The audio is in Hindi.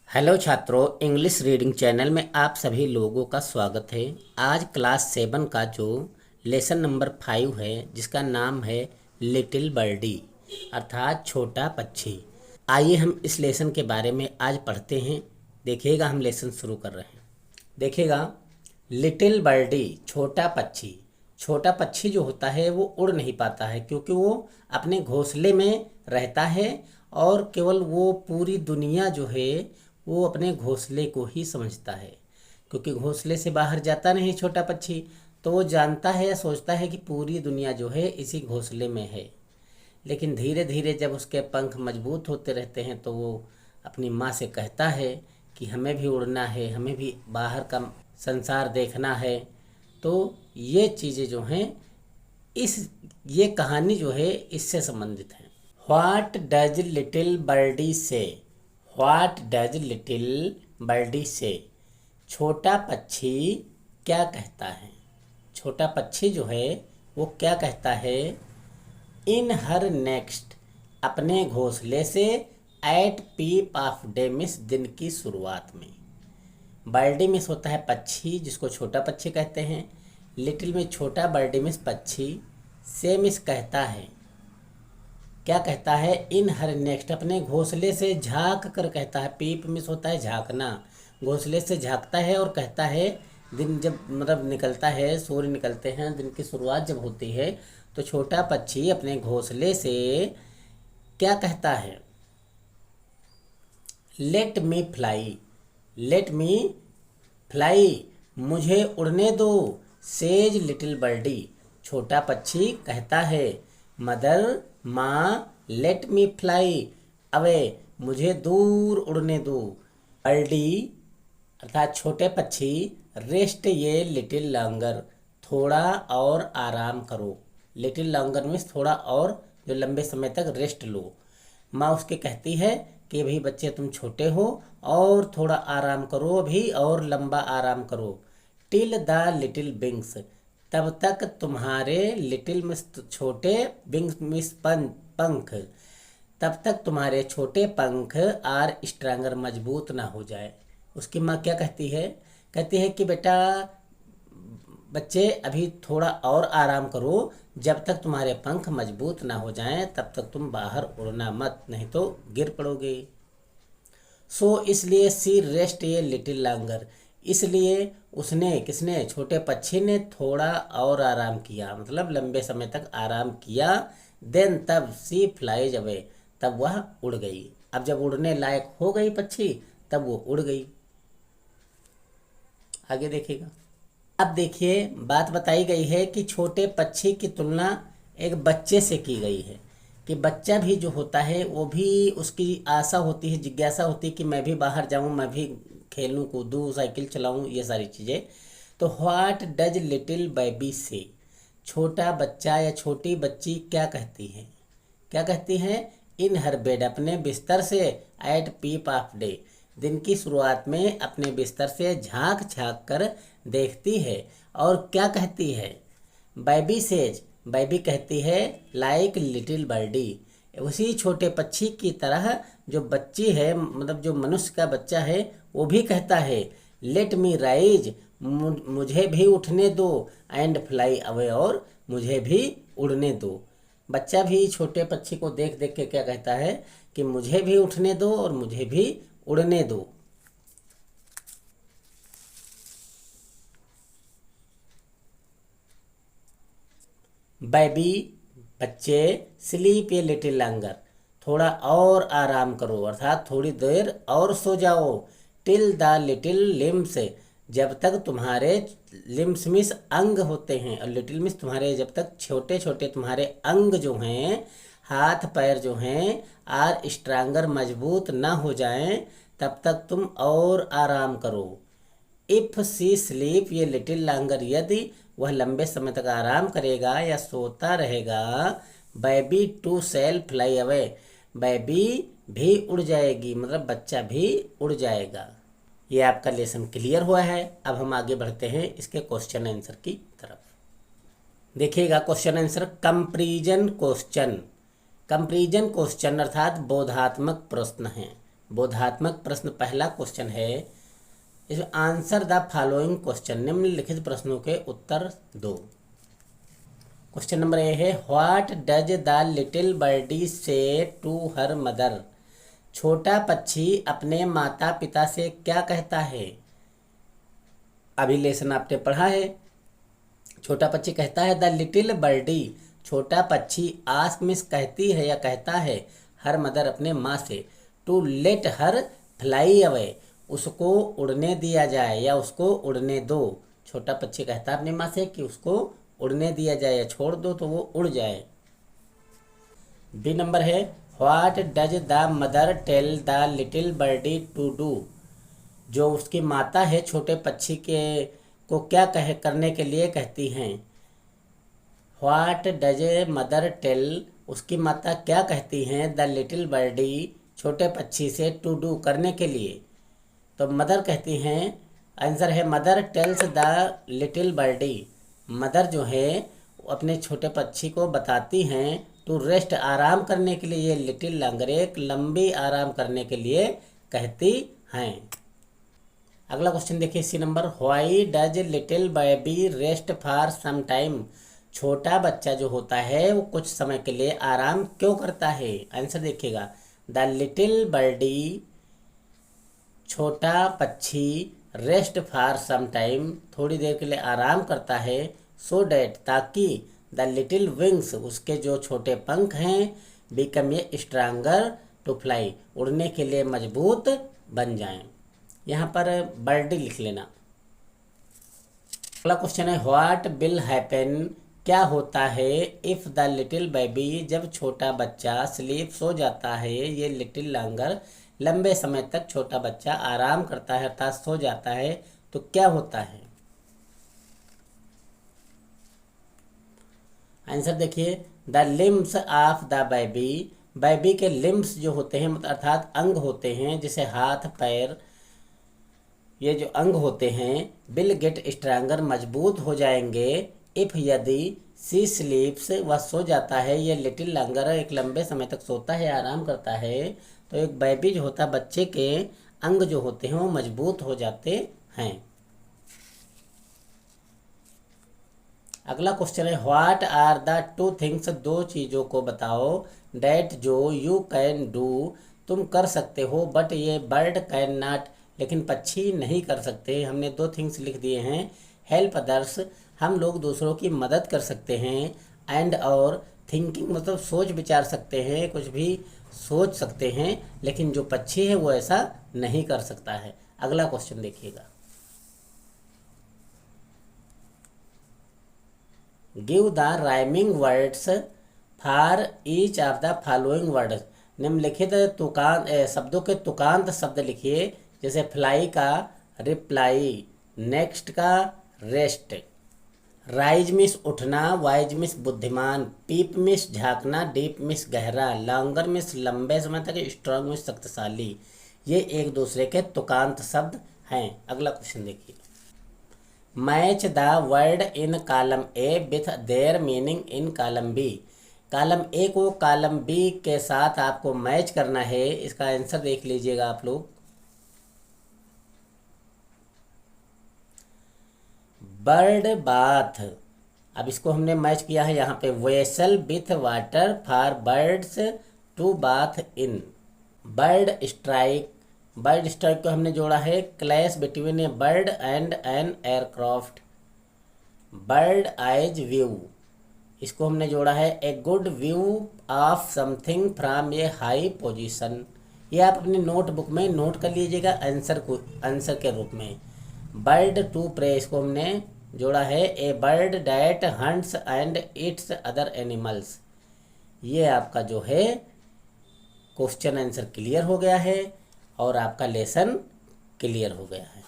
हेलो छात्रों, इंग्लिश रीडिंग चैनल में आप सभी लोगों का स्वागत है। आज क्लास 7 का जो लेसन नंबर 5 है, जिसका नाम है लिटिल बर्डी अर्थात छोटा पक्षी। आइए हम इस लेसन के बारे में आज पढ़ते हैं। देखिएगा, हम लेसन शुरू कर रहे हैं। देखिएगा, लिटिल बर्डी छोटा पक्षी। छोटा पक्षी जो होता है वो उड़ नहीं पाता है, क्योंकि वो अपने घोंसले में रहता है और केवल वो पूरी दुनिया जो है वो अपने घोंसले को ही समझता है। क्योंकि घोंसले से बाहर जाता नहीं छोटा पक्षी, तो वो जानता है या सोचता है कि पूरी दुनिया जो है इसी घोंसले में है। लेकिन धीरे धीरे जब उसके पंख मजबूत होते रहते हैं तो वो अपनी माँ से कहता है कि हमें भी उड़ना है, हमें भी बाहर का संसार देखना है। तो ये चीज़ें जो हैं, ये कहानी जो है इससे संबंधित है। व्हाट डज लिटिल बर्डी से? व्हाट डज लिटिल बर्डी से? छोटा पक्षी क्या कहता है? छोटा पक्षी जो है वो क्या कहता है? इन हर नेक्स्ट, अपने घोंसले से, at peep of day miss, दिन की शुरुआत में। बर्डी मिस होता है पक्षी, जिसको छोटा पक्षी कहते हैं। लिटिल में छोटा, बर्डी मिस पक्षी। से मिस कहता है, क्या कहता है? इन हर नेक्स्ट, अपने घोंसले से झांक कर कहता है। पीप मिस होता है झांकना। घोंसले से झांकता है और कहता है, दिन जब मतलब निकलता है, सूर्य निकलते हैं, दिन की शुरुआत जब होती है, तो छोटा पक्षी अपने घोंसले से क्या कहता है? Let me fly. Let me fly, मुझे उड़ने दो। सेज लिटिल बर्डी, छोटा पक्षी कहता है। मदर, माँ, लेट मी फ्लाई अवे, मुझे दूर उड़ने दो। बर्डी अर्थात छोटे पक्षी, रेस्ट ये लिटिल लॉन्गर, थोड़ा और आराम करो। लिटिल लॉन्गर मीन्स थोड़ा और, जो लंबे समय तक रेस्ट लो। माँ उसके कहती है कि भाई बच्चे तुम छोटे हो और थोड़ा आराम करो अभी, और लंबा आराम करो। टिल द लिटिल विंग्स, तब तक तुम्हारे, लिटिल मिस छोटे, विंग्स मिस पंख, तब तक तुम्हारे छोटे पंख आर स्ट्रांगर, मजबूत ना हो जाए। उसकी माँ क्या कहती है? कहती है कि बेटा बच्चे अभी थोड़ा और आराम करो, जब तक तुम्हारे पंख मजबूत ना हो जाएं तब तक तुम बाहर उड़ना मत, नहीं तो गिर पड़ोगे। सो इसलिए सी रेस्ट ये लिटिल लॉन्गर, इसलिए उसने, किसने? छोटे पक्षी ने थोड़ा और आराम किया, मतलब लंबे समय तक आराम किया। देन तब सी फ्लाइज अवे, तब वह उड़ गई। अब जब उड़ने लायक हो गई पक्षी, तब वो उड़ गई। आगे देखिएगा। अब देखिए, बात बताई गई है कि छोटे पक्षी की तुलना एक बच्चे से की गई है, कि बच्चा भी जो होता है वो भी, उसकी आशा होती है, जिज्ञासा होती है कि मैं भी बाहर जाऊं, मैं भी खेलूं, कूदूं, साइकिल चलाऊं, ये सारी चीज़ें। तो व्हाट डज लिटिल बेबी से? छोटा बच्चा या छोटी बच्ची क्या कहती है? क्या कहती है? इन हर बेड, अपने बिस्तर से, एट पीप ऑफ डे, दिन की शुरुआत में अपने बिस्तर से झांक झांक कर देखती है। और क्या कहती है? बेबी सेज, बेबी कहती है, लाइक लिटिल बर्डी, उसी छोटे पक्षी की तरह जो बच्ची है, मतलब जो मनुष्य का बच्चा है, वो भी कहता है, लेट मी राइज, मुझे भी उठने दो, एंड फ्लाई अवे, और मुझे भी उड़ने दो। बच्चा भी छोटे पक्षी को देख देख के क्या कहता है कि मुझे भी उठने दो और मुझे भी उड़ने दो। बेबी बच्चे, स्लीप ए लिटिल लॉन्गर, थोड़ा और आराम करो, अर्थात थोड़ी देर और सो जाओ। टिल द लिटिल लिम्स, जब तक तुम्हारे, लिम्स मिस अंग होते हैं, और लिटिल मिस तुम्हारे, जब तक छोटे छोटे तुम्हारे अंग जो हैं, हाथ पैर जो हैं, आर स्ट्रांगर, मजबूत ना हो जाएं, तब तक तुम और आराम करो। इफ़ सी स्लीप ये लिटिल लॉन्गर, यदि वह लंबे समय तक आराम करेगा या सोता रहेगा, baby too shall fly away, baby भी उड़ जाएगी, मतलब बच्चा भी उड़ जाएगा। ये आपका लेसन क्लियर हुआ है। अब हम आगे बढ़ते हैं इसके क्वेश्चन आंसर की तरफ। देखिएगा question answer, comparison question. Comparison question अर्थात बोधात्मक प्रश्न है। बोधात्मक प्रश्न पहला क्वेश्चन है, इसमें आंसर द फॉलोइंग क्वेश्चन, निम्नलिखित प्रश्नों के उत्तर दो। क्वेश्चन नंबर ए है, what does the little birdie say to her mother. छोटा पक्षी अपने माता पिता से क्या कहता है। अभी लेसन आपने पढ़ा है। छोटा पक्षी कहता है, द लिटिल बर्डी, छोटा पक्षी आस्क मिस कहती है या कहता है, हर मदर अपने माँ से, to let her fly away, उसको उड़ने दिया जाए या उसको उड़ने दो। छोटा पक्षी कहता है अपनी माँ से कि उसको उड़ने दिया जाए या छोड़ दो तो वो उड़ जाए। बी नंबर है, what does the mother tell the little birdie to do. जो उसकी माता है छोटे पक्षी के को क्या करने के लिए कहती हैं। व्हाट डज मदर टेल, उसकी माता क्या कहती हैं, द लिटिल बर्डी, छोटे पक्षी से, टू डू, करने के लिए। तो मदर कहती हैं, आंसर है mother tells the little birdie, mother जो है अपने छोटे पक्षी को बताती हैं टू रेस्ट, आराम करने के लिए, ये लिटिल लंगर, एक लंबी आराम करने के लिए कहती हैं। अगला क्वेश्चन देखिए C number, why does little baby rest for some time. छोटा बच्चा जो होता है वो कुछ समय के लिए आराम क्यों करता है। आंसर देखिएगा, द लिटिल बर्डी, छोटा पक्षी, रेस्ट फॉर सम टाइम, थोड़ी देर के लिए आराम करता है, सो डैट, ताकि, द लिटिल विंग्स, उसके जो छोटे पंख हैं, बिकम ये स्ट्रांगर टू फ्लाई, उड़ने के लिए मजबूत बन जाएं। यहाँ पर बर्डी लिख लेना। अगला क्वेश्चन है, व्हाट विल हैपन, क्या होता है, इफ़ द लिटिल बेबी, जब छोटा बच्चा, स्लीप, सो जाता है, ये लिटिल लॉन्गर, लंबे समय तक छोटा बच्चा आराम करता है अर्थात सो जाता है, तो क्या होता है। आंसर देखिए, the limbs of the baby, baby के लिम्स जो होते हैं अर्थात अंग होते हैं, जैसे हाथ पैर, ये जो अंग होते हैं, विल गेट स्ट्रांगर, मजबूत हो जाएंगे, इफ़, यदि, सी स्लीप्स, वह सो जाता है, ये लिटिल लॉन्गर, एक लंबे समय तक सोता है, आराम करता है, तो एक बेबी जो होता है, बच्चे के अंग जो होते हैं वो मजबूत हो जाते हैं। अगला क्वेश्चन है, what are the two things, दो चीज़ों को बताओ, डैट, जो, यू कैन डू, तुम कर सकते हो, बट ये बर्ड कैन नॉट, लेकिन पक्षी नहीं कर सकते। हमने दो थिंग्स लिख दिए हैं, हेल्प अदर्स, हम लोग दूसरों की मदद कर सकते हैं, एंड, और, थिंकिंग मतलब सोच विचार सकते हैं, कुछ भी सोच सकते हैं, लेकिन जो पक्षी है वो ऐसा नहीं कर सकता है। अगला क्वेश्चन देखिएगा, give the rhyming words for each of the following words, निम्नलिखित तुकांत शब्दों के तुकांत शब्द लिखिए, जैसे फ्लाई का रिप्लाई, नेक्स्ट का रेस्ट, राइज मिस उठना, वाइज मिस बुद्धिमान, पीप मिस झांकना, डीप मिस गहरा, लॉन्गर मिस लंबे समय तक, स्ट्रांग मिस शक्तिशाली। ये एक दूसरे के तुकांत शब्द हैं। अगला क्वेश्चन देखिए, match the word in column A with their meaning in column B. Column A को कॉलम बी के साथ आपको मैच करना है। इसका आंसर देख लीजिएगा आप लोग, बर्ड बाथ, अब इसको हमने मैच किया है यहाँ पे, vessel with water for birds to bathe in, bird strike, bird strike को हमने जोड़ा है, clash between a bird and an aircraft, bird eyes view, इसको हमने जोड़ा है, a good view of something from a high position. ये आप अपनी नोटबुक में नोट कर लीजिएगा आंसर के रूप में। बर्ड टू प्रे, इसको हमने जोड़ा है, a bird that hunts and eats other animals. ये आपका जो है क्वेश्चन आंसर क्लियर हो गया है और आपका लेसन क्लियर हो गया है।